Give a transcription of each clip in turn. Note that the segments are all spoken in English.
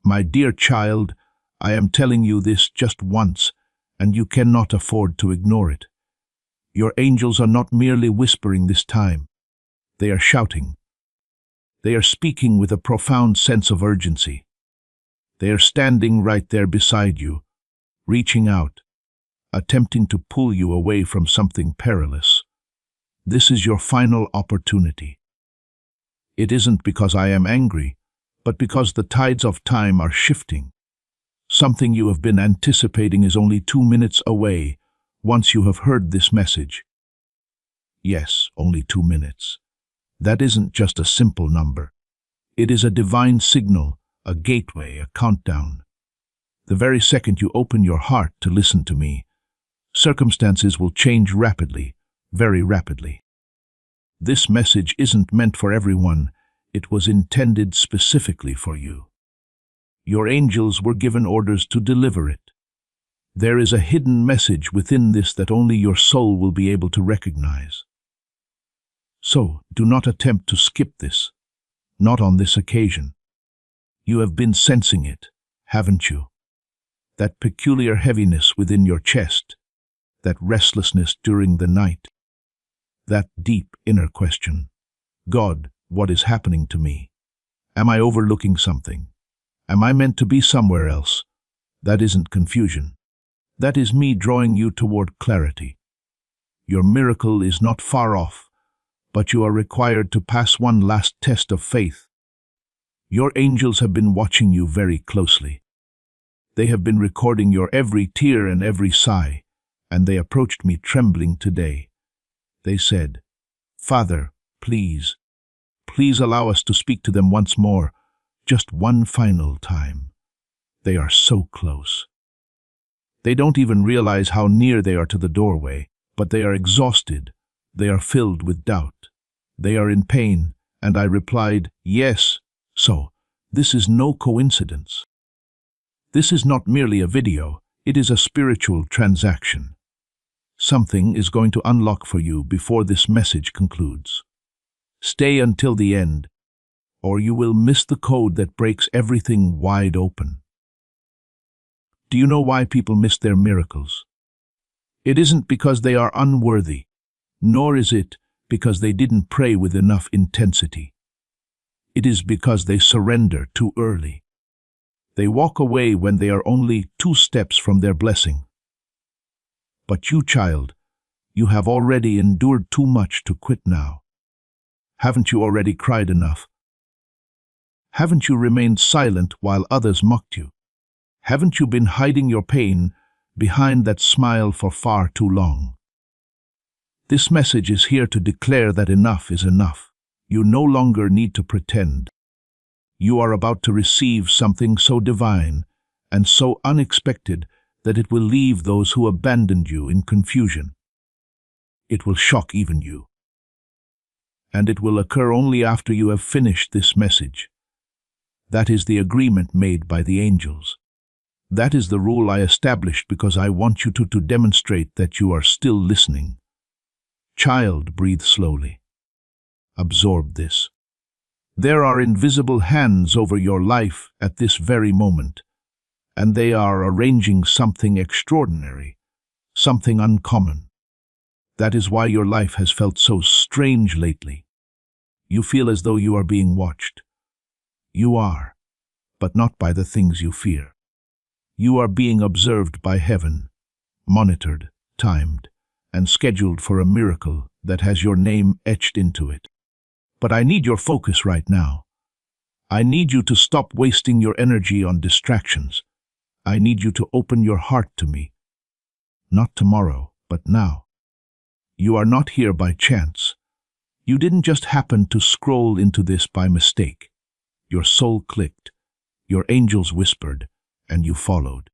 My dear child, I am telling you this just once, and you cannot afford to ignore it. Your angels are not merely whispering this time. They are shouting. They are speaking with a profound sense of urgency. They are standing right there beside you, reaching out, attempting to pull you away from something perilous. This is your final opportunity. It isn't because I am angry, but because the tides of time are shifting. Something you have been anticipating is only 2 minutes away once you have heard this message. Yes, only 2 minutes. That isn't just a simple number. It is a divine signal, a gateway, a countdown. The very second you open your heart to listen to me, circumstances will change rapidly, very rapidly. This message isn't meant for everyone. It was intended specifically for you. Your angels were given orders to deliver it. There is a hidden message within this that only your soul will be able to recognize. So, do not attempt to skip this. Not on this occasion. You have been sensing it, haven't you? That peculiar heaviness within your chest, that restlessness during the night, that deep inner question. God, what is happening to me? Am I overlooking something? Am I meant to be somewhere else? That isn't confusion. That is me drawing you toward clarity. Your miracle is not far off, but you are required to pass one last test of faith. Your angels have been watching you very closely. They have been recording your every tear and every sigh, and they approached me trembling today. They said, "Father, please allow us to speak to them once more, just one final time." They are so close. They don't even realize how near they are to the doorway, but they are exhausted. They are filled with doubt. They are in pain, and I replied, "Yes." So, this is no coincidence. This is not merely a video, it is a spiritual transaction. Something is going to unlock for you before this message concludes. Stay until the end, or you will miss the code that breaks everything wide open. Do you know why people miss their miracles? It isn't because they are unworthy, nor is it because they didn't pray with enough intensity. It is because they surrender too early. They walk away when they are only 2 steps from their blessing. But you, child, you have already endured too much to quit now. Haven't you already cried enough? Haven't you remained silent while others mocked you? Haven't you been hiding your pain behind that smile for far too long? This message is here to declare that enough is enough. You no longer need to pretend. You are about to receive something so divine and so unexpected that it will leave those who abandoned you in confusion. It will shock even you. And it will occur only after you have finished this message. That is the agreement made by the angels. That is the rule I established because I want you to demonstrate that you are still listening. Child, breathe slowly. Absorb this. There are invisible hands over your life at this very moment, and they are arranging something extraordinary, something uncommon. That is why your life has felt so strange lately. You feel as though you are being watched. You are, but not by the things you fear. You are being observed by heaven, monitored, timed, and scheduled for a miracle that has your name etched into it. But I need your focus right now. I need you to stop wasting your energy on distractions. I need you to open your heart to me. Not tomorrow, but now. You are not here by chance. You didn't just happen to scroll into this by mistake. Your soul clicked, your angels whispered, and you followed.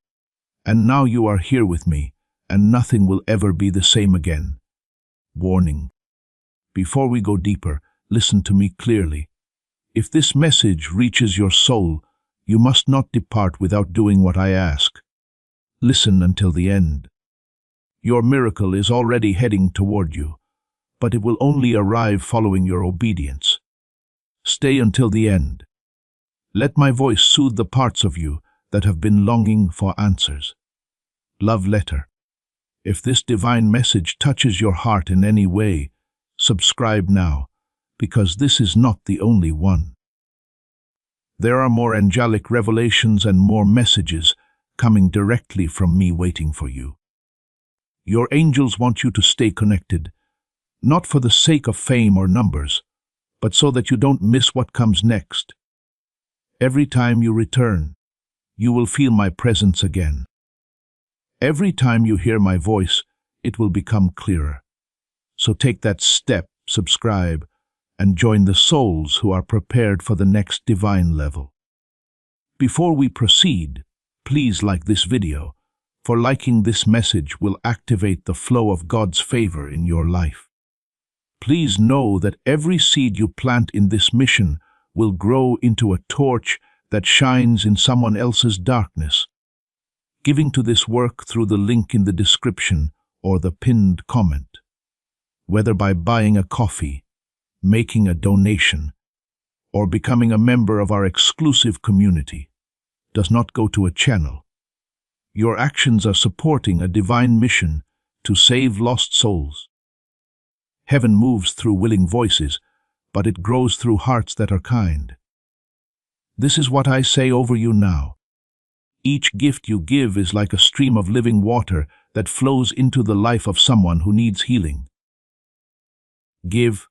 And now you are here with me, and nothing will ever be the same again. Warning. Before we go deeper, listen to me clearly. If this message reaches your soul, you must not depart without doing what I ask. Listen until the end. Your miracle is already heading toward you, but it will only arrive following your obedience. Stay until the end. Let my voice soothe the parts of you that have been longing for answers. Love letter. If this divine message touches your heart in any way, subscribe now, because this is not the only one. There are more angelic revelations and more messages coming directly from me waiting for you. Your angels want you to stay connected, not for the sake of fame or numbers, but so that you don't miss what comes next. Every time you return, you will feel my presence again. Every time you hear my voice, it will become clearer. So take that step, subscribe, and join the souls who are prepared for the next divine level. Before we proceed, please like this video, for liking this message will activate the flow of God's favor in your life. Please know that every seed you plant in this mission will grow into a torch that shines in someone else's darkness. Giving to this work through the link in the description or the pinned comment. Whether by buying a coffee, making a donation, or becoming a member of our exclusive community, does not go to a channel. Your actions are supporting a divine mission to save lost souls. Heaven moves through willing voices, but it grows through hearts that are kind. This is what I say over you now. Each gift you give is like a stream of living water that flows into the life of someone who needs healing. Give,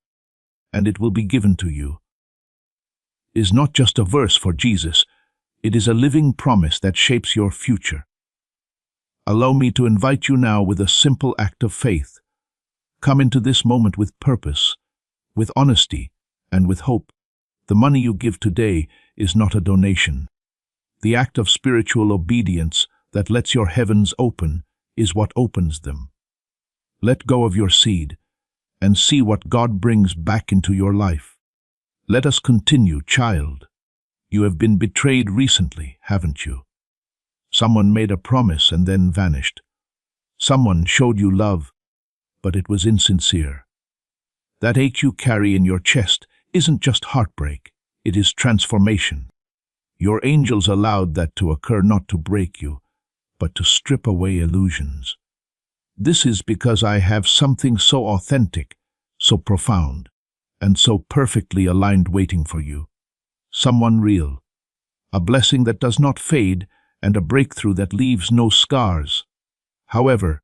and it will be given to you is not just a verse for Jesus, it is a living promise that shapes your future. Allow me to invite you now with a simple act of faith. Come into this moment with purpose, with honesty, and with hope. The money you give today is not a donation. The act of spiritual obedience that lets your heavens open is what opens them. Let go of your seed and see what God brings back into your life. Let us continue, child. You have been betrayed recently, haven't you? Someone made a promise and then vanished. Someone showed you love, but it was insincere. That ache you carry in your chest isn't just heartbreak, it is transformation. Your angels allowed that to occur not to break you, but to strip away illusions. This is because I have something so authentic, so profound, and so perfectly aligned waiting for you. Someone real, a blessing that does not fade, and a breakthrough that leaves no scars. However,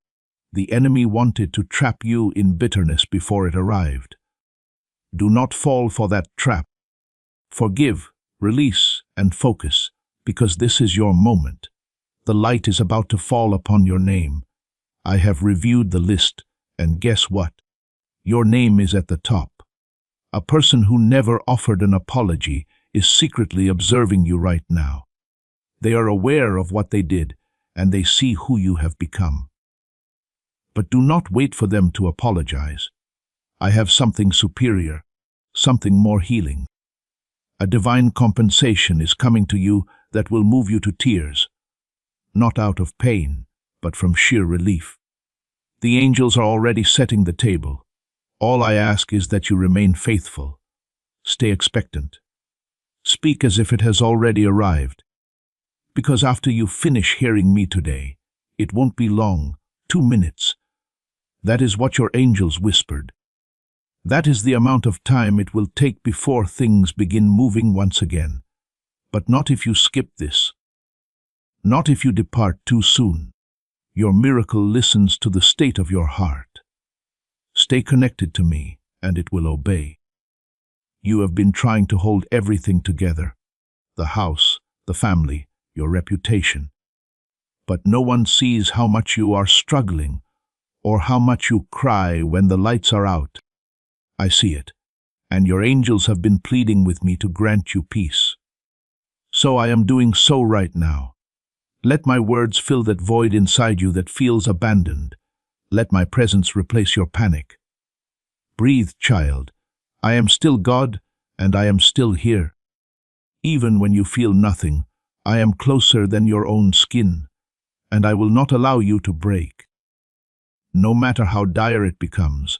the enemy wanted to trap you in bitterness before it arrived. Do not fall for that trap. Forgive, release, and focus, because this is your moment. The light is about to fall upon your name. I have reviewed the list, and guess what? Your name is at the top. A person who never offered an apology is secretly observing you right now. They are aware of what they did, and they see who you have become. But do not wait for them to apologize. I have something superior, something more healing. A divine compensation is coming to you that will move you to tears, not out of pain, but from sheer relief. The angels are already setting the table. All I ask is that you remain faithful. Stay expectant. Speak as if it has already arrived. Because after you finish hearing me today, it won't be long, 2 minutes. That is what your angels whispered. That is the amount of time it will take before things begin moving once again. But not if you skip this. Not if you depart too soon. Your miracle listens to the state of your heart. Stay connected to me, and it will obey. You have been trying to hold everything together. The house, the family, your reputation. But no one sees how much you are struggling, or how much you cry when the lights are out. I see it, and your angels have been pleading with me to grant you peace. So I am doing so right now. Let my words fill that void inside you that feels abandoned. Let my presence replace your panic. Breathe, child. I am still God, and I am still here. Even when you feel nothing, I am closer than your own skin, and I will not allow you to break. No matter how dire it becomes,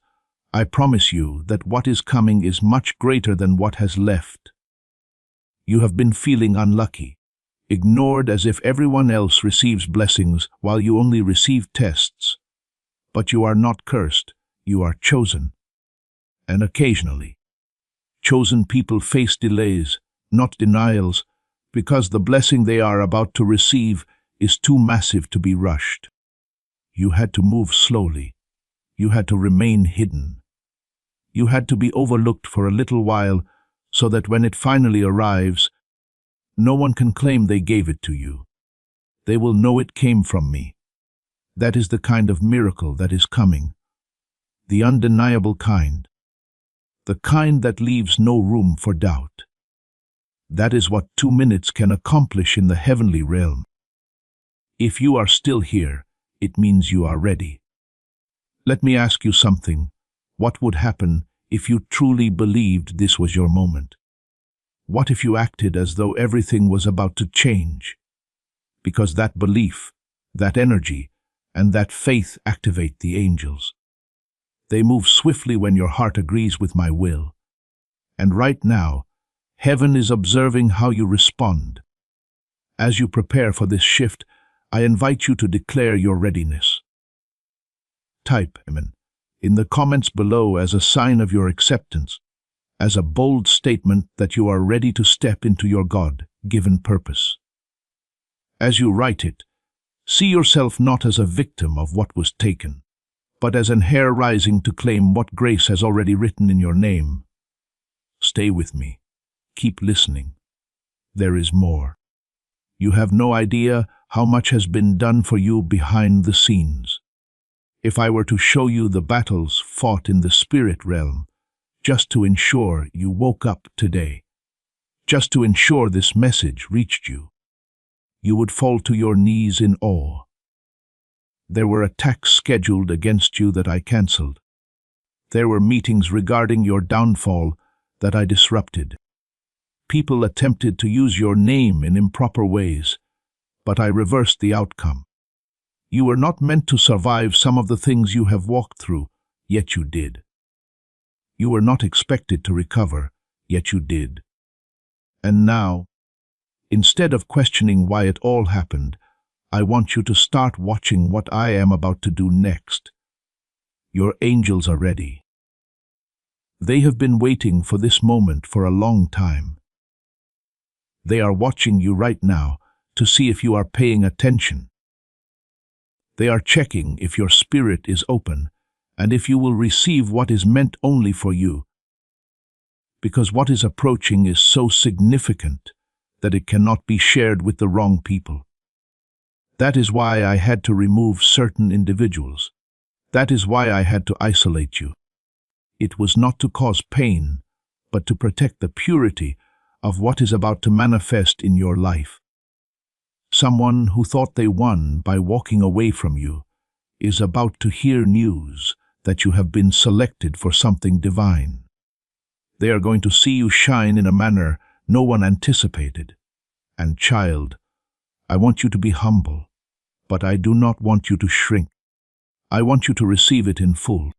I promise you that what is coming is much greater than what has left. You have been feeling unlucky, ignored as if everyone else receives blessings while you only receive tests. But you are not cursed, you are chosen. And occasionally, chosen people face delays, not denials, because the blessing they are about to receive is too massive to be rushed. You had to move slowly. You had to remain hidden. You had to be overlooked for a little while so that when it finally arrives, no one can claim they gave it to you. They will know it came from me. That is the kind of miracle that is coming. The undeniable kind. The kind that leaves no room for doubt. That is what 2 minutes can accomplish in the heavenly realm. If you are still here, it means you are ready. Let me ask you something. What would happen if you truly believed this was your moment? What if you acted as though everything was about to change? Because that belief, that energy, and that faith activate the angels. They move swiftly when your heart agrees with my will. And right now, heaven is observing how you respond. As you prepare for this shift, I invite you to declare your readiness. Type Amen in the comments below as a sign of your acceptance, as a bold statement that you are ready to step into your God-given purpose. As you write it, see yourself not as a victim of what was taken, but as an heir rising to claim what grace has already written in your name. Stay with me. Keep listening. There is more. You have no idea how much has been done for you behind the scenes. If I were to show you the battles fought in the spirit realm, just to ensure you woke up today, just to ensure this message reached you, you would fall to your knees in awe. There were attacks scheduled against you that I cancelled. There were meetings regarding your downfall that I disrupted. People attempted to use your name in improper ways, but I reversed the outcome. You were not meant to survive some of the things you have walked through, yet you did. You were not expected to recover, yet you did. And now, instead of questioning why it all happened, I want you to start watching what I am about to do next. Your angels are ready. They have been waiting for this moment for a long time. They are watching you right now to see if you are paying attention. They are checking if your spirit is open and if you will receive what is meant only for you. Because what is approaching is so significant that it cannot be shared with the wrong people. That is why I had to remove certain individuals. That is why I had to isolate you. It was not to cause pain, but to protect the purity of what is about to manifest in your life. Someone who thought they won by walking away from you is about to hear news that you have been selected for something divine. They are going to see you shine in a manner no one anticipated. And child, I want you to be humble, but I do not want you to shrink. I want you to receive it in full.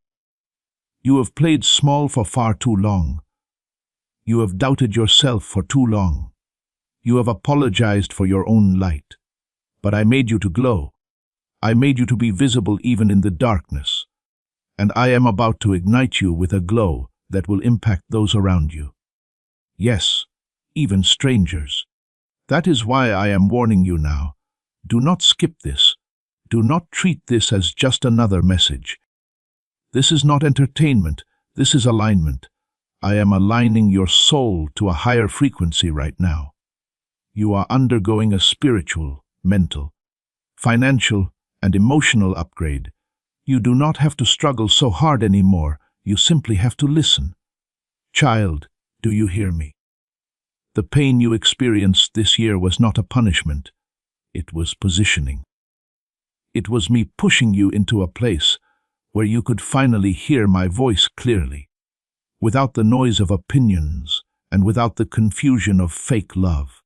You have played small for far too long. You have doubted yourself for too long. You have apologized for your own light. But I made you to glow. I made you to be visible even in the darkness. And I am about to ignite you with a glow that will impact those around you. Yes, even strangers. That is why I am warning you now. Do not skip this. Do not treat this as just another message. This is not entertainment. This is alignment. I am aligning your soul to a higher frequency right now. You are undergoing a spiritual, mental, financial, and emotional upgrade. You do not have to struggle so hard anymore. You simply have to listen. Child, do you hear me? The pain you experienced this year was not a punishment. It was positioning. It was me pushing you into a place where you could finally hear my voice clearly, without the noise of opinions and without the confusion of fake love.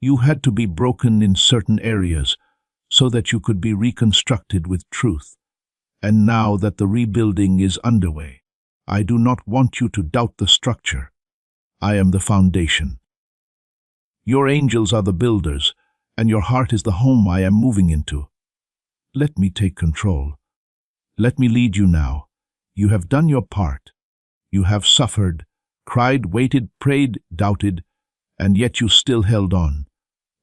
You had to be broken in certain areas so that you could be reconstructed with truth. And now that the rebuilding is underway, I do not want you to doubt the structure. I am the foundation. Your angels are the builders, and your heart is the home I am moving into. Let me take control. Let me lead you now. You have done your part. You have suffered, cried, waited, prayed, doubted, and yet you still held on.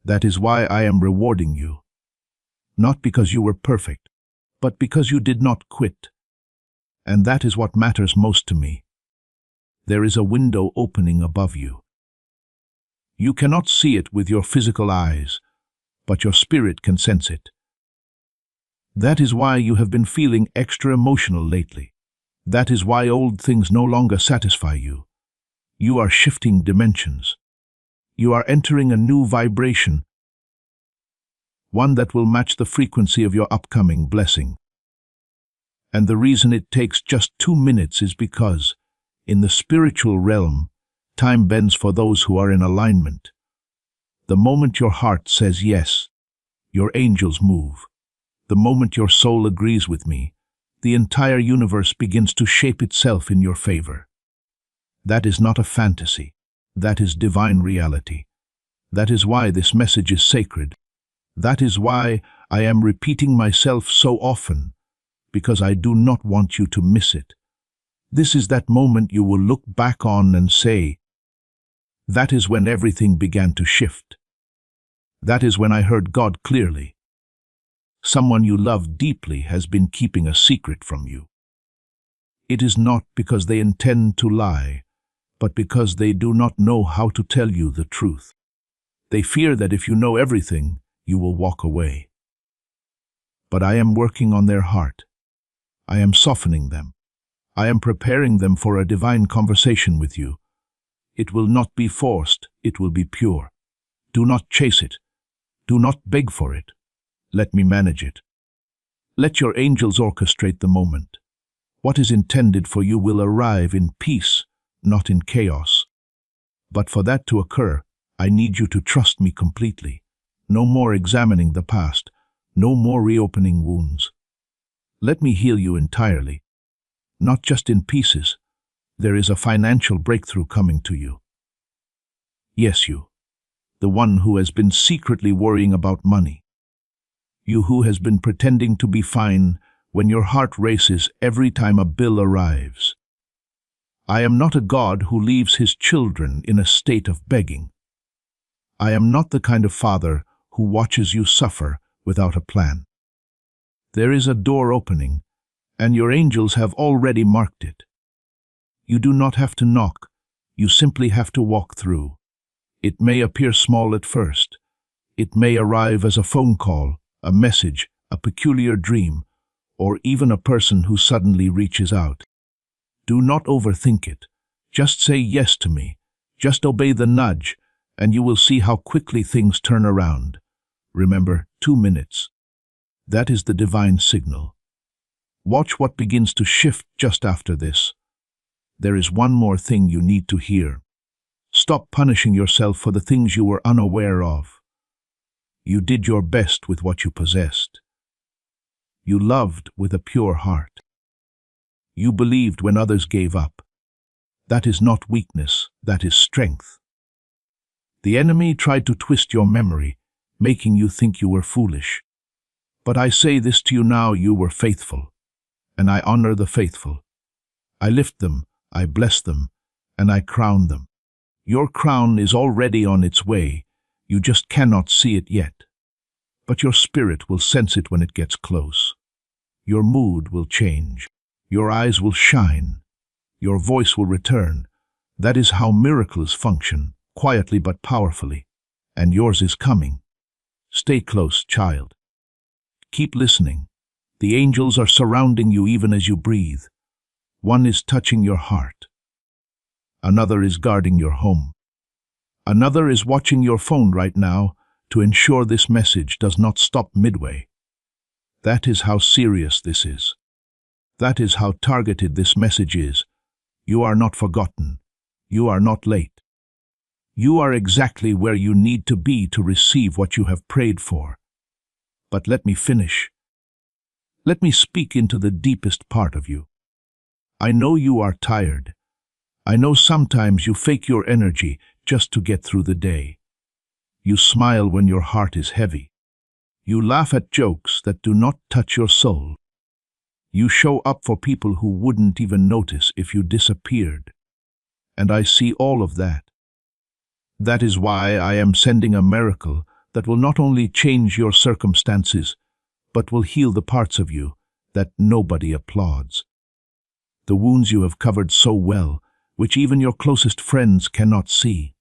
That is why I am rewarding you. Not because you were perfect, but because you did not quit. And that is what matters most to me. There is a window opening above you. You cannot see it with your physical eyes, but your spirit can sense it. That is why you have been feeling extra emotional lately. That is why old things no longer satisfy you. You are shifting dimensions. You are entering a new vibration, one that will match the frequency of your upcoming blessing. And the reason it takes just 2 minutes is because, in the spiritual realm, time bends for those who are in alignment. The moment your heart says yes, your angels move. The moment your soul agrees with me, the entire universe begins to shape itself in your favor. That is not a fantasy. That is divine reality. That is why this message is sacred. That is why I am repeating myself so often, because I do not want you to miss it. This is that moment you will look back on and say, that is when everything began to shift. That is when I heard God clearly. Someone you love deeply has been keeping a secret from you. It is not because they intend to lie, but because they do not know how to tell you the truth. They fear that if you know everything, you will walk away. But I am working on their heart. I am softening them. I am preparing them for a divine conversation with you. It will not be forced, it will be pure. Do not chase it. Do not beg for it. Let me manage it. Let your angels orchestrate the moment. What is intended for you will arrive in peace, not in chaos. But for that to occur, I need you to trust me completely. No more examining the past. No more reopening wounds. Let me heal you entirely. Not just in pieces. There is a financial breakthrough coming to you. Yes, you. The one who has been secretly worrying about money. You who has been pretending to be fine when your heart races every time a bill arrives. I am not a God who leaves his children in a state of begging. I am not the kind of father who watches you suffer without a plan. There is a door opening, and your angels have already marked it. You do not have to knock, you simply have to walk through. It may appear small at first. It may arrive as a phone call, a message, a peculiar dream, or even a person who suddenly reaches out. Do not overthink it. Just say yes to me. Just obey the nudge, and you will see how quickly things turn around. Remember, 2 minutes. That is the divine signal. Watch what begins to shift just after this. There is one more thing you need to hear. Stop punishing yourself for the things you were unaware of. You did your best with what you possessed. You loved with a pure heart. You believed when others gave up. That is not weakness, that is strength. The enemy tried to twist your memory, making you think you were foolish. But I say this to you now, you were faithful, and I honor the faithful. I lift them, I bless them, and I crown them. Your crown is already on its way, you just cannot see it yet. But your spirit will sense it when it gets close. Your mood will change. Your eyes will shine. Your voice will return. That is how miracles function, quietly but powerfully. And yours is coming. Stay close, child. Keep listening. The angels are surrounding you even as you breathe. One is touching your heart. Another is guarding your home. Another is watching your phone right now to ensure this message does not stop midway. That is how serious this is. That is how targeted this message is. You are not forgotten. You are not late. You are exactly where you need to be to receive what you have prayed for. But let me finish. Let me speak into the deepest part of you. I know you are tired. I know sometimes you fake your energy just to get through the day. You smile when your heart is heavy. You laugh at jokes that do not touch your soul. You show up for people who wouldn't even notice if you disappeared. And I see all of that. That is why I am sending a miracle that will not only change your circumstances, but will heal the parts of you that nobody applauds. The wounds you have covered so well, which even your closest friends cannot see.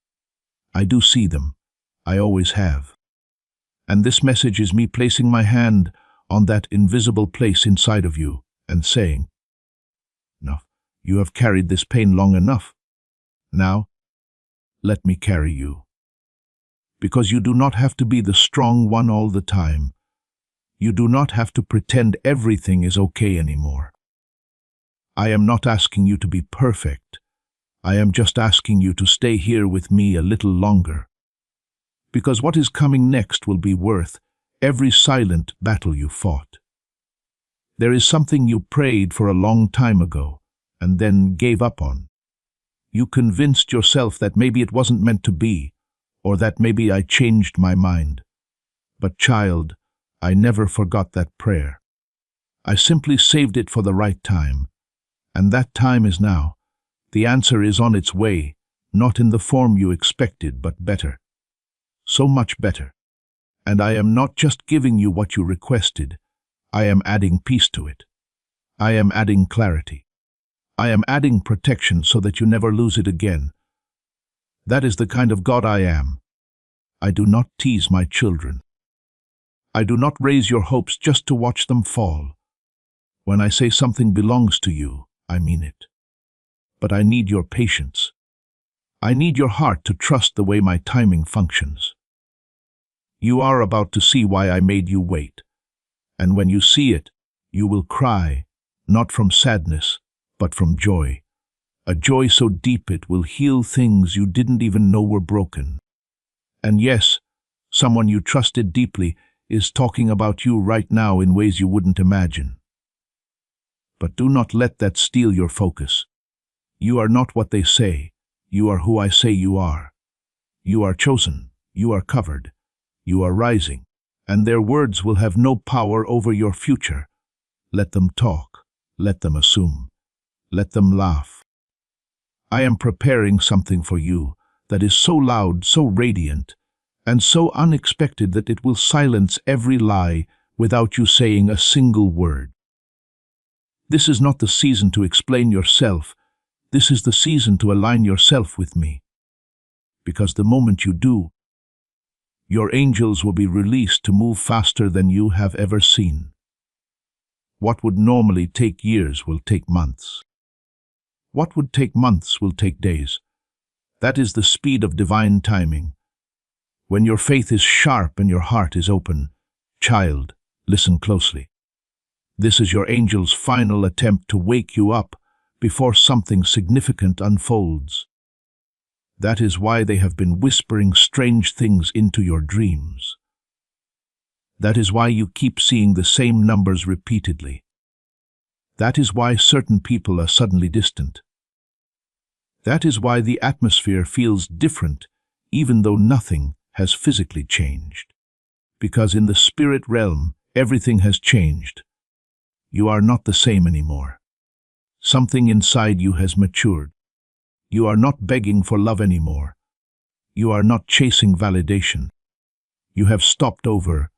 I do see them. I always have. And this message is me placing my hand on that invisible place inside of you and saying, "No, you have carried this pain long enough. Now, let me carry you." Because you do not have to be the strong one all the time. You do not have to pretend everything is okay anymore. I am not asking you to be perfect. I am just asking you to stay here with me a little longer. Because what is coming next will be worth every silent battle you fought. There is something you prayed for a long time ago and then gave up on. You convinced yourself that maybe it wasn't meant to be, or that maybe I changed my mind. But child, I never forgot that prayer. I simply saved it for the right time. And that time is now. The answer is on its way, not in the form you expected, but better. So much better. And I am not just giving you what you requested. I am adding peace to it. I am adding clarity. I am adding protection so that you never lose it again. That is the kind of God I am. I do not tease my children. I do not raise your hopes just to watch them fall. When I say something belongs to you, I mean it. But I need your patience. I need your heart to trust the way my timing functions. You are about to see why I made you wait. And when you see it, you will cry, not from sadness, but from joy. A joy so deep it will heal things you didn't even know were broken. And yes, someone you trusted deeply is talking about you right now in ways you wouldn't imagine. But do not let that steal your focus. You are not what they say. You are who I say you are. You are chosen. You are covered. You are rising. And their words will have no power over your future. Let them talk. Let them assume. Let them laugh. I am preparing something for you that is so loud, so radiant, and so unexpected that it will silence every lie without you saying a single word. This is not the season to explain yourself. This is the season to align yourself with me. Because the moment you do, your angels will be released to move faster than you have ever seen. What would normally take years will take months. What would take months will take days. That is the speed of divine timing. When your faith is sharp and your heart is open, child, listen closely. This is your angel's final attempt to wake you up before something significant unfolds. That is why they have been whispering strange things into your dreams. That is why you keep seeing the same numbers repeatedly. That is why certain people are suddenly distant. That is why the atmosphere feels different, even though nothing has physically changed. Because in the spirit realm, everything has changed. You are not the same anymore. Something inside you has matured. You are not begging for love anymore. You are not chasing validation. You have stopped over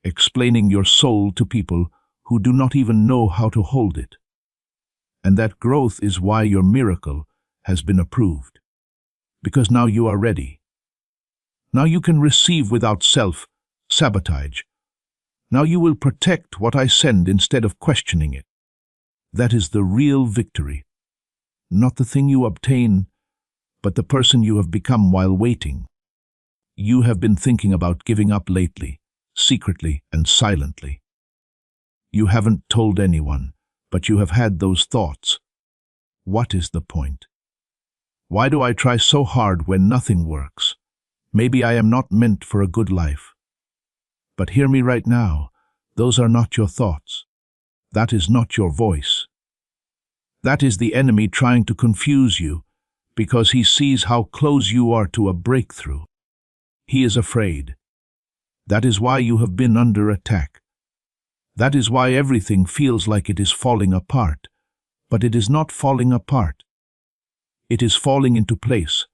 explaining your soul to people who do not even know how to hold it. And that growth is why your miracle has been approved. Because now you are ready. Now you can receive without self-sabotage. Now you will protect what I send instead of questioning it. That is the real victory. Not the thing you obtain, but the person you have become while waiting. You have been thinking about giving up lately, secretly and silently. You haven't told anyone, but you have had those thoughts. What is the point? Why do I try so hard when nothing works? Maybe I am not meant for a good life. But hear me right now, those are not your thoughts. That is not your voice. That is the enemy trying to confuse you, because he sees how close you are to a breakthrough. He is afraid. That is why you have been under attack. That is why everything feels like it is falling apart. But it is not falling apart. It is falling into place,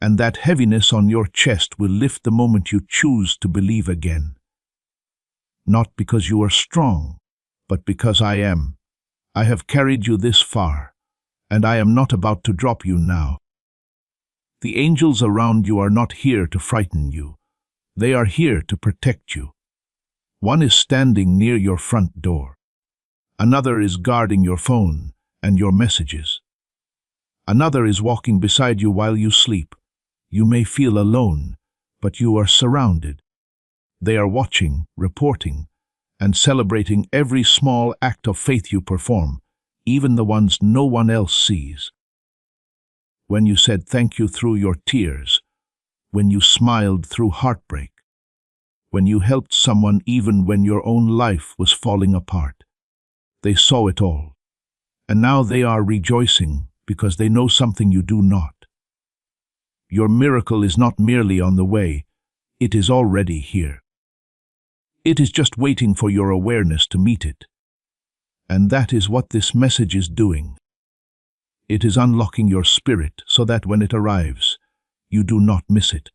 and that heaviness on your chest will lift the moment you choose to believe again. Not because you are strong, but because I am. I have carried you this far, and I am not about to drop you now. The angels around you are not here to frighten you. They are here to protect you. One is standing near your front door. Another is guarding your phone and your messages. Another is walking beside you while you sleep. You may feel alone, but you are surrounded. They are watching, reporting, and celebrating every small act of faith you perform, even the ones no one else sees. When you said thank you through your tears, when you smiled through heartbreak, when you helped someone even when your own life was falling apart. They saw it all, and now they are rejoicing because they know something you do not. Your miracle is not merely on the way, it is already here. It is just waiting for your awareness to meet it. And that is what this message is doing. It is unlocking your spirit so that when it arrives, you do not miss it.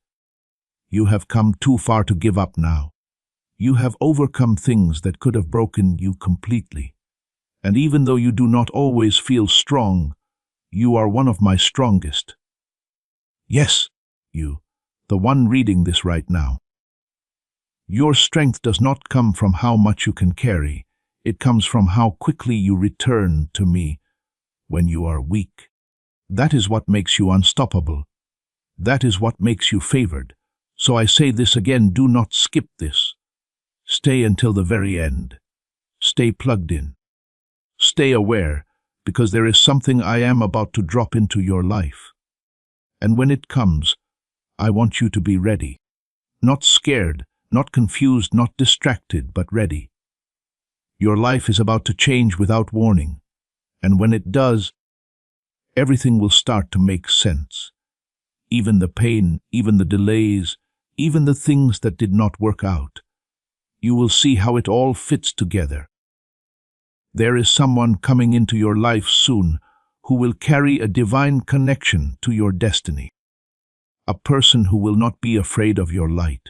You have come too far to give up now. You have overcome things that could have broken you completely. And even though you do not always feel strong, you are one of my strongest. Yes, you, the one reading this right now. Your strength does not come from how much you can carry. It comes from how quickly you return to me when you are weak. That is what makes you unstoppable. That is what makes you favored. So I say this again, do not skip this. Stay until the very end. Stay plugged in. Stay aware, because there is something I am about to drop into your life. And when it comes, I want you to be ready. Not scared, not confused, not distracted, but ready. Your life is about to change without warning. And when it does, everything will start to make sense. Even the pain, even the delays, even the things that did not work out. You will see how it all fits together. There is someone coming into your life soon who will carry a divine connection to your destiny. A person who will not be afraid of your light.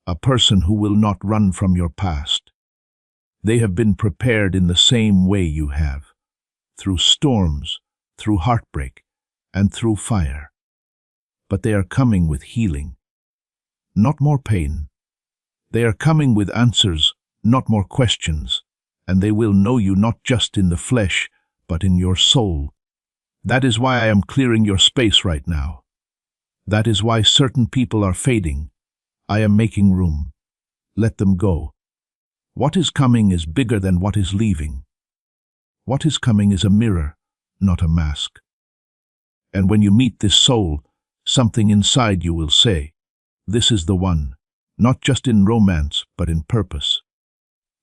A person who will not run from your past. They have been prepared in the same way you have, through storms, through heartbreak, and through fire. But they are coming with healing, not more pain. They are coming with answers, not more questions, and they will know you not just in the flesh, but in your soul. That is why I am clearing your space right now. That is why certain people are fading. I am making room. Let them go. What is coming is bigger than what is leaving. What is coming is a mirror, not a mask. And when you meet this soul, something inside you will say, this is the one, not just in romance, but in purpose.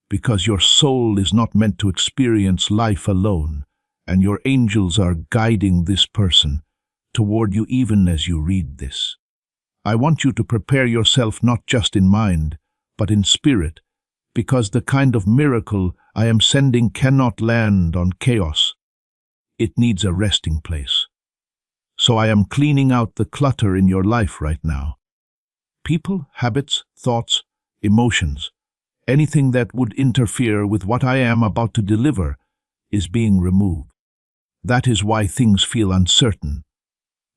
Because your soul is not meant to experience life alone, and your angels are guiding this person toward you even as you read this. I want you to prepare yourself not just in mind, but in spirit, because the kind of miracle I am sending cannot land on chaos. It needs a resting place. So I am cleaning out the clutter in your life right now. People, habits, thoughts, emotions, anything that would interfere with what I am about to deliver is being removed. That is why things feel uncertain.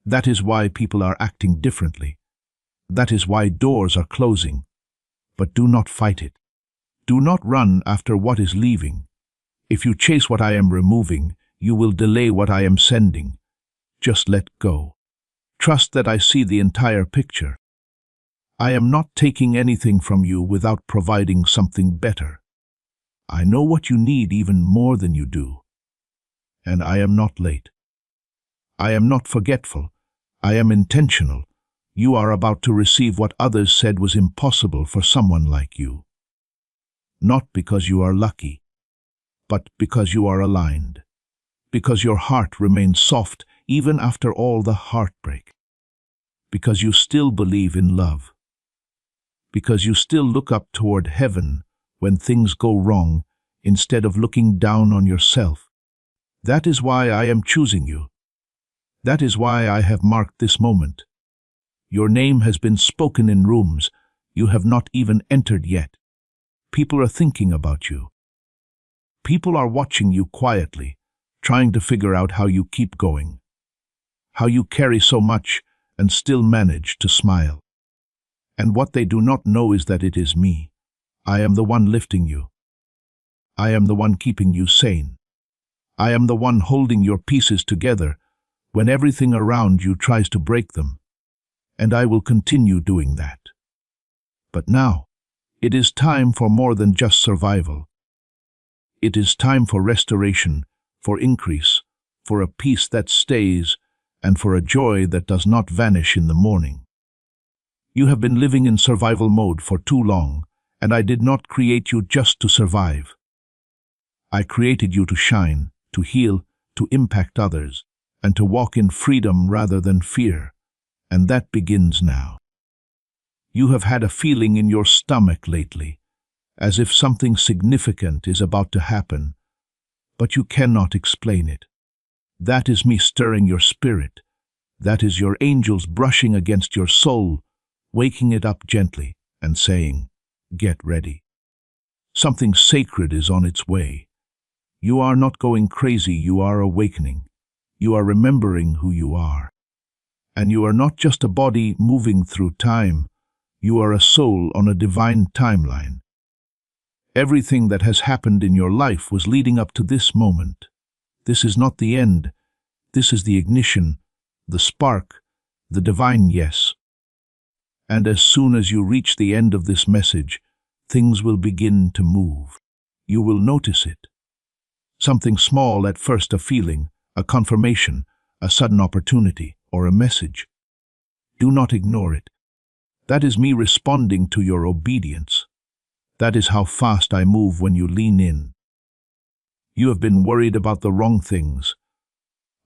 That is why people are acting differently. That is why doors are closing. But do not fight it. Do not run after what is leaving. If you chase what I am removing, you will delay what I am sending. Just let go. Trust that I see the entire picture. I am not taking anything from you without providing something better. I know what you need even more than you do. And I am not late. I am not forgetful. I am intentional. You are about to receive what others said was impossible for someone like you. Not because you are lucky, but because you are aligned. Because your heart remains soft even after all the heartbreak. Because you still believe in love. because you still look up toward heaven when things go wrong instead of looking down on yourself. That is why I am choosing you. That is why I have marked this moment. Your name has been spoken in rooms you have not even entered yet. People are thinking about you. People are watching you quietly, trying to figure out how you keep going, how you carry so much and still manage to smile. And what they do not know is that it is me. I am the one lifting you. I am the one keeping you sane. I am the one holding your pieces together when everything around you tries to break them. And I will continue doing that. But now, it is time for more than just survival. It is time for restoration, for increase, for a peace that stays, and for a joy that does not vanish in the morning. You have been living in survival mode for too long, and I did not create you just to survive. I created you to shine, to heal, to impact others, and to walk in freedom rather than fear. And that begins now. You have had a feeling in your stomach lately, as if something significant is about to happen, but you cannot explain it. That is me stirring your spirit. That is your angels brushing against your soul, waking it up gently and saying, "Get ready." Something sacred is on its way. You are not going crazy, you are awakening. You are remembering who you are. And you are not just a body moving through time, you are a soul on a divine timeline. Everything that has happened in your life was leading up to this moment. This is not the end. This is the ignition, the spark, the divine yes. And as soon as you reach the end of this message, things will begin to move. You will notice it. Something small at first, a feeling, a confirmation, a sudden opportunity, or a message. Do not ignore it. That is me responding to your obedience. That is how fast I move when you lean in. You have been worried about the wrong things,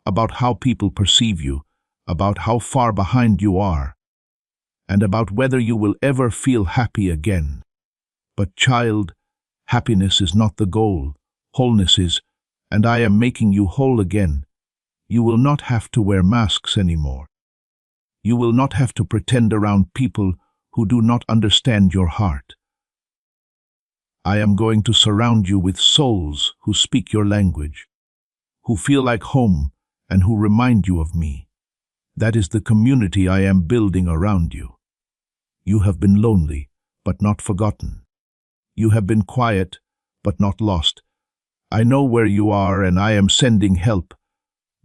about how people perceive you, about how far behind you are, and about whether you will ever feel happy again. But child, happiness is not the goal. Wholeness is, and I am making you whole again. You will not have to wear masks anymore. You will not have to pretend around people who do not understand your heart. I am going to surround you with souls who speak your language, who feel like home and who remind you of me. That is the community I am building around you. You have been lonely, but not forgotten. You have been quiet, but not lost. I know where you are, and I am sending help.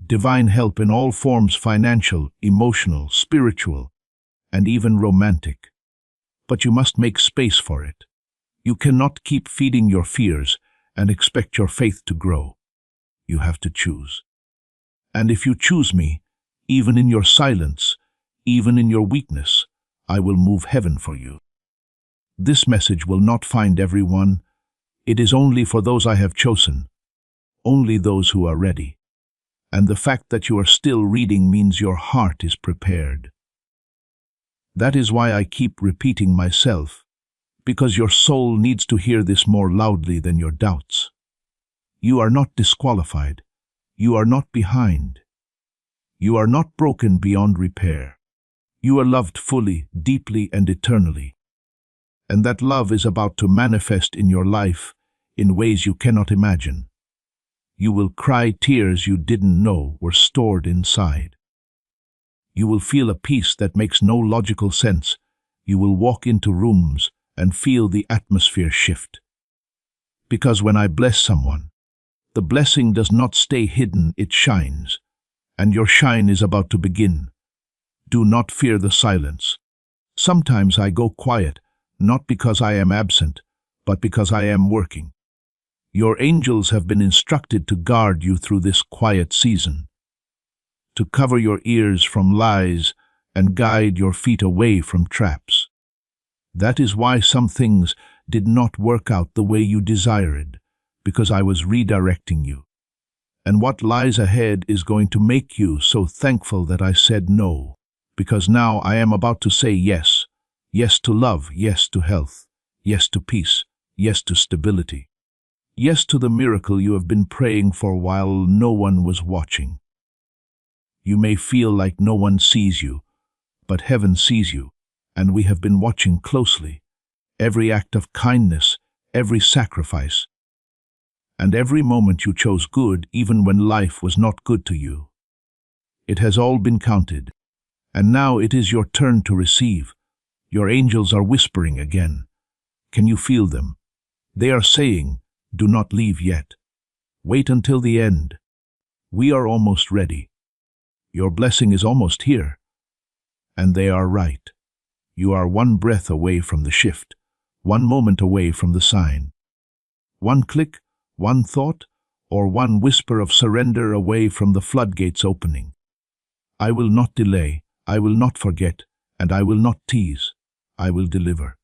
Divine help in all forms: financial, emotional, spiritual, and even romantic. But you must make space for it. You cannot keep feeding your fears and expect your faith to grow. You have to choose. And if you choose me, even in your silence, even in your weakness, I will move heaven for you. This message will not find everyone. It is only for those I have chosen, only those who are ready. And the fact that you are still reading means your heart is prepared. That is why I keep repeating myself, because your soul needs to hear this more loudly than your doubts. You are not disqualified. You are not behind. You are not broken beyond repair. You are loved fully, deeply, and eternally. And that love is about to manifest in your life in ways you cannot imagine. You will cry tears you didn't know were stored inside. You will feel a peace that makes no logical sense. You will walk into rooms and feel the atmosphere shift. Because when I bless someone, the blessing does not stay hidden, it shines. And your shine is about to begin. Do not fear the silence. Sometimes I go quiet, not because I am absent, but because I am working. Your angels have been instructed to guard you through this quiet season, to cover your ears from lies and guide your feet away from traps. That is why some things did not work out the way you desired, because I was redirecting you. And what lies ahead is going to make you so thankful that I said no, because now I am about to say yes. Yes to love, yes to health, yes to peace, yes to stability. Yes to the miracle you have been praying for while no one was watching. You may feel like no one sees you, but heaven sees you, and we have been watching closely. Every act of kindness, every sacrifice, and every moment you chose good even when life was not good to you. It has all been counted, and now it is your turn to receive. Your angels are whispering again. Can you feel them? They are saying, do not leave yet. Wait until the end. We are almost ready. Your blessing is almost here. And they are right. You are one breath away from the shift, one moment away from the sign. One click, one thought, or one whisper of surrender away from the floodgates opening. I will not delay, I will not forget, and I will not tease. I will deliver.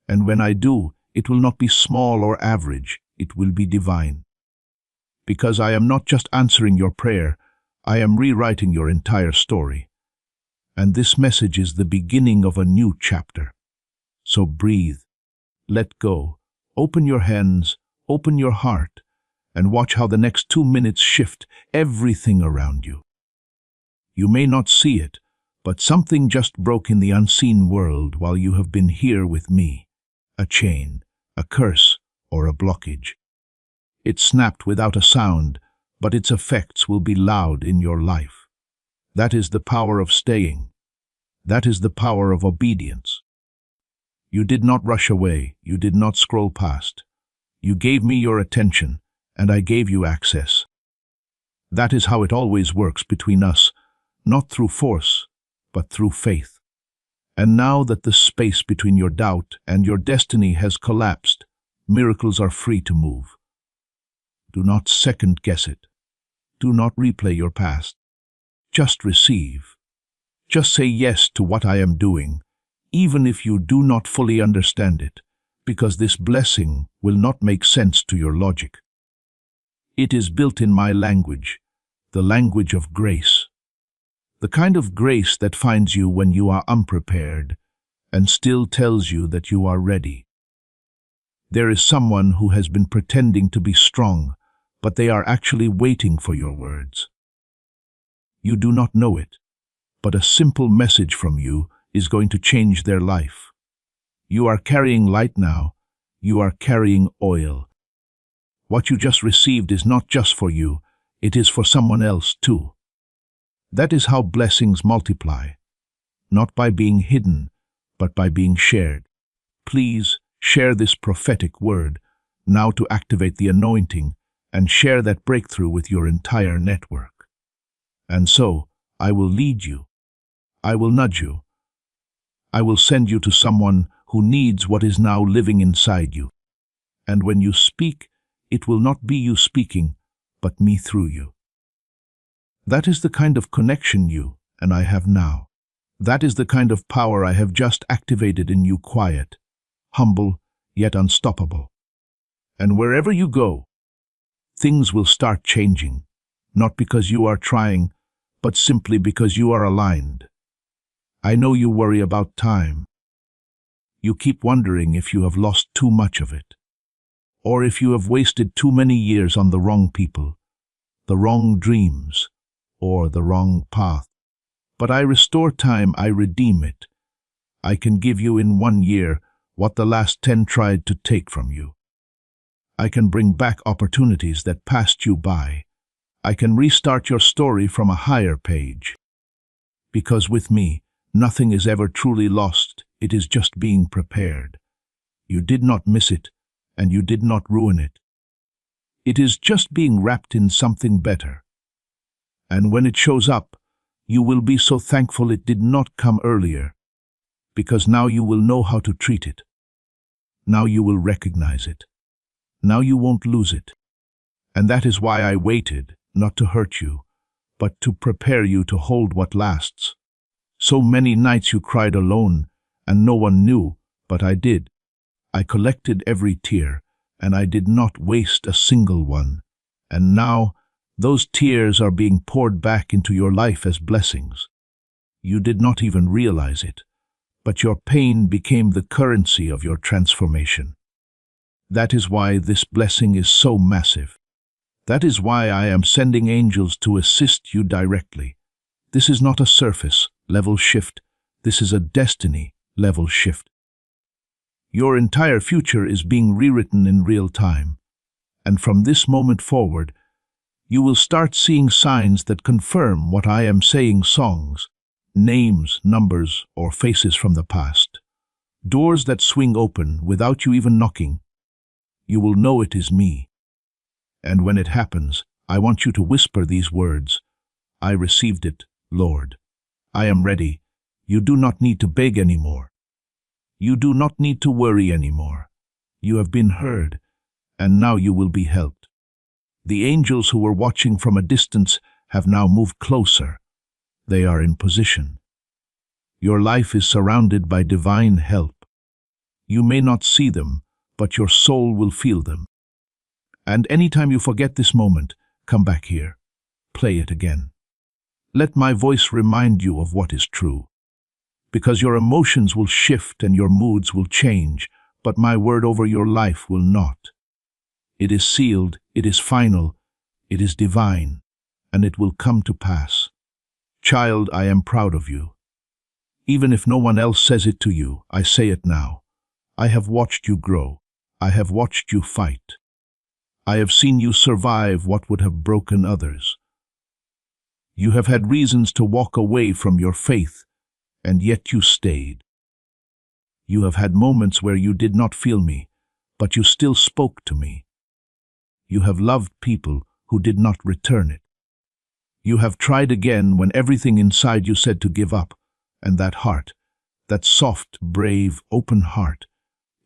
And when I do, it will not be small or average, it will be divine. Because I am not just answering your prayer, I am rewriting your entire story. And this message is the beginning of a new chapter. So breathe, let go, open your hands, open your heart, and watch how the next 2 minutes shift everything around you. You may not see it, but something just broke in the unseen world while you have been here with me. A chain, a curse, or a blockage. It snapped without a sound, but its effects will be loud in your life. That is the power of staying. That is the power of obedience. You did not rush away, you did not scroll past. You gave me your attention, and I gave you access. That is how it always works between us, not through force, but through faith. And now that the space between your doubt and your destiny has collapsed, miracles are free to move. Do not second-guess it. Do not replay your past. Just receive. Just say yes to what I am doing, even if you do not fully understand it, because this blessing will not make sense to your logic. It is built in my language, the language of grace. The kind of grace that finds you when you are unprepared and still tells you that you are ready. There is someone who has been pretending to be strong, but they are actually waiting for your words. You do not know it, but a simple message from you is going to change their life. You are carrying light now. You are carrying oil. What you just received is not just for you, it is for someone else too. That is how blessings multiply, not by being hidden, but by being shared. Please share this prophetic word now to activate the anointing and share that breakthrough with your entire network. And so, I will lead you. I will nudge you. I will send you to someone who needs what is now living inside you. And when you speak, it will not be you speaking, but me through you. That is the kind of connection you and I have now. That is the kind of power I have just activated in you, quiet, humble, yet unstoppable. And wherever you go, things will start changing, not because you are trying, but simply because you are aligned. I know you worry about time. You keep wondering if you have lost too much of it, or if you have wasted too many years on the wrong people, the wrong dreams, or the wrong path. But I restore time, I redeem it. I can give you in 1 year what the last 10 tried to take from you. I can bring back opportunities that passed you by. I can restart your story from a higher page. Because with me, nothing is ever truly lost, it is just being prepared. You did not miss it, and you did not ruin it. It is just being wrapped in something better. And when it shows up, you will be so thankful it did not come earlier, because now you will know how to treat it. Now you will recognize it. Now you won't lose it. And that is why I waited, not to hurt you, but to prepare you to hold what lasts. So many nights you cried alone, and no one knew, but I did. I collected every tear, and I did not waste a single one. And now, those tears are being poured back into your life as blessings. You did not even realize it, but your pain became the currency of your transformation. That is why this blessing is so massive. That is why I am sending angels to assist you directly. This is not a surface-level shift. This is a destiny-level shift. Your entire future is being rewritten in real time. And from this moment forward, you will start seeing signs that confirm what I am saying: songs, names, numbers, or faces from the past. Doors that swing open without you even knocking. You will know it is me. And when it happens, I want you to whisper these words: I received it, Lord. I am ready. You do not need to beg anymore. You do not need to worry anymore. You have been heard, and now you will be helped. The angels who were watching from a distance have now moved closer. They are in position. Your life is surrounded by divine help. You may not see them, but your soul will feel them. And anytime you forget this moment, come back here. Play it again. Let my voice remind you of what is true. Because your emotions will shift and your moods will change, but my word over your life will not. It is sealed, it is final, it is divine, and it will come to pass. Child, I am proud of you. Even if no one else says it to you, I say it now. I have watched you grow. I have watched you fight. I have seen you survive what would have broken others. You have had reasons to walk away from your faith, and yet you stayed. You have had moments where you did not feel me, but you still spoke to me. You have loved people who did not return it. You have tried again when everything inside you said to give up, and that heart, that soft, brave, open heart,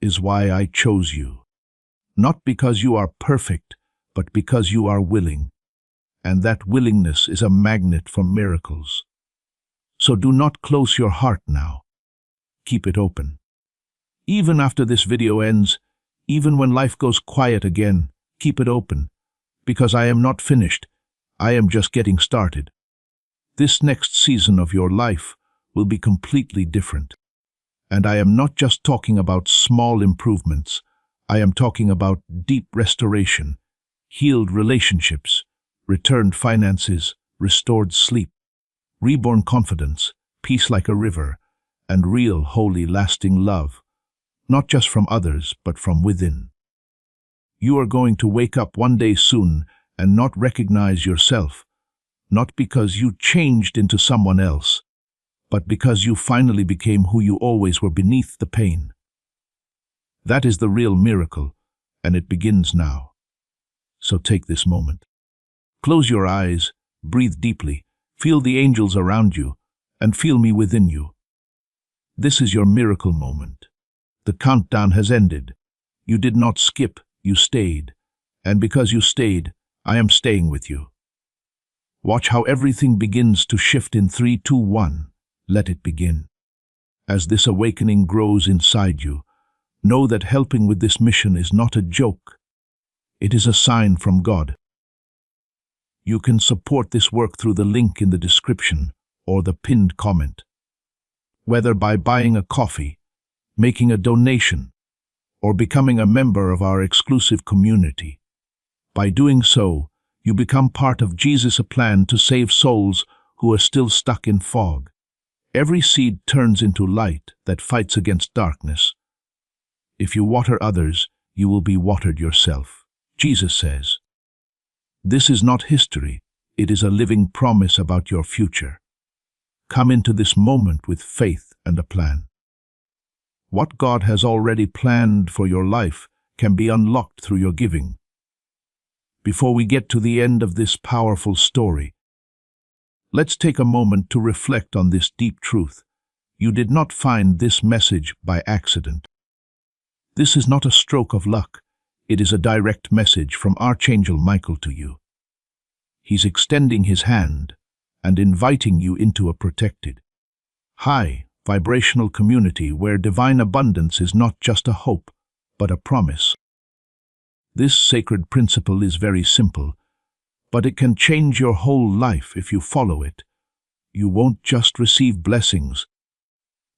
is why I chose you. Not because you are perfect, but because you are willing. And that willingness is a magnet for miracles. So do not close your heart now. Keep it open. Even after this video ends, even when life goes quiet again, keep it open. Because I am not finished. I am just getting started. This next season of your life will be completely different. And I am not just talking about small improvements. I am talking about deep restoration, healed relationships, returned finances, restored sleep, reborn confidence, peace like a river, and real, holy, lasting love, not just from others, but from within. You are going to wake up one day soon and not recognize yourself, not because you changed into someone else, but because you finally became who you always were beneath the pain. That is the real miracle, and it begins now. So take this moment. Close your eyes, breathe deeply, feel the angels around you, and feel me within you. This is your miracle moment. The countdown has ended. You did not skip, you stayed. And because you stayed, I am staying with you. Watch how everything begins to shift in 3, 2, 1. Let it begin. As this awakening grows inside you, know that helping with this mission is not a joke. It is a sign from God. You can support this work through the link in the description or the pinned comment. Whether by buying a coffee, making a donation, or becoming a member of our exclusive community. By doing so, you become part of Jesus' plan to save souls who are still stuck in fog. Every seed turns into light that fights against darkness. If you water others, you will be watered yourself. Jesus says, "This is not history, it is a living promise about your future." Come into this moment with faith and a plan. What God has already planned for your life can be unlocked through your giving. Before we get to the end of this powerful story, let's take a moment to reflect on this deep truth. You did not find this message by accident. This is not a stroke of luck. It is a direct message from Archangel Michael to you. He's extending his hand and inviting you into a protected, high, vibrational community where divine abundance is not just a hope, but a promise. This sacred principle is very simple, but it can change your whole life if you follow it. You won't just receive blessings.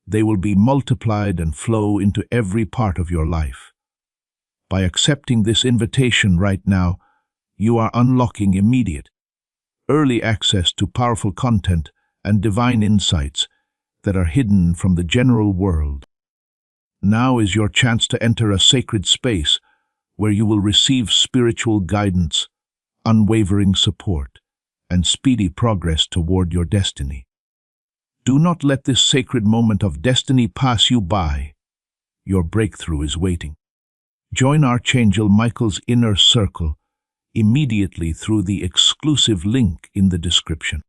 They will be multiplied and flow into every part of your life. By accepting this invitation right now, you are unlocking immediate, early access to powerful content and divine insights that are hidden from the general world. Now is your chance to enter a sacred space where you will receive spiritual guidance, unwavering support, and speedy progress toward your destiny. Do not let this sacred moment of destiny pass you by. Your breakthrough is waiting. Join Archangel Michael's inner circle immediately through the exclusive link in the description.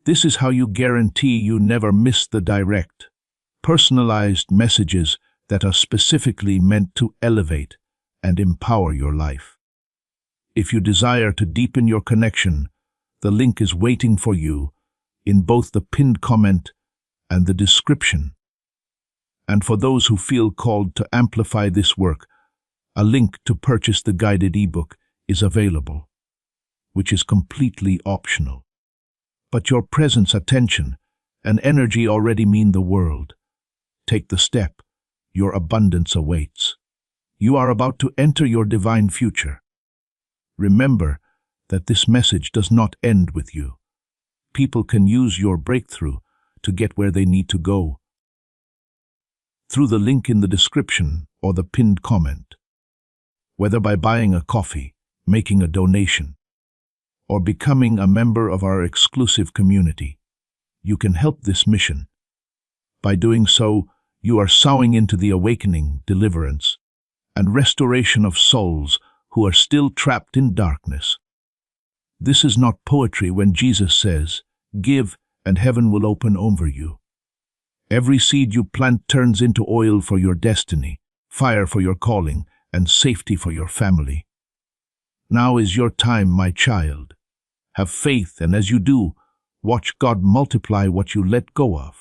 This is how you guarantee you never miss the direct, personalized messages that are specifically meant to elevate and empower your life. If you desire to deepen your connection, the link is waiting for you in both the pinned comment and the description. And for those who feel called to amplify this work, a link to purchase the guided ebook is available, which is completely optional. But your presence, attention, and energy already mean the world. Take the step. Your abundance awaits. You are about to enter your divine future. Remember that this message does not end with you. People can use your breakthrough to get where they need to go through the link in the description or the pinned comment. Whether by buying a coffee, making a donation, or becoming a member of our exclusive community, you can help this mission. By doing so, you are sowing into the awakening, deliverance, and restoration of souls who are still trapped in darkness. This is not poetry when Jesus says, "Give, and heaven will open over you." Every seed you plant turns into oil for your destiny, fire for your calling, and safety for your family. Now is your time, my child. Have faith, and as you do, watch God multiply what you let go of.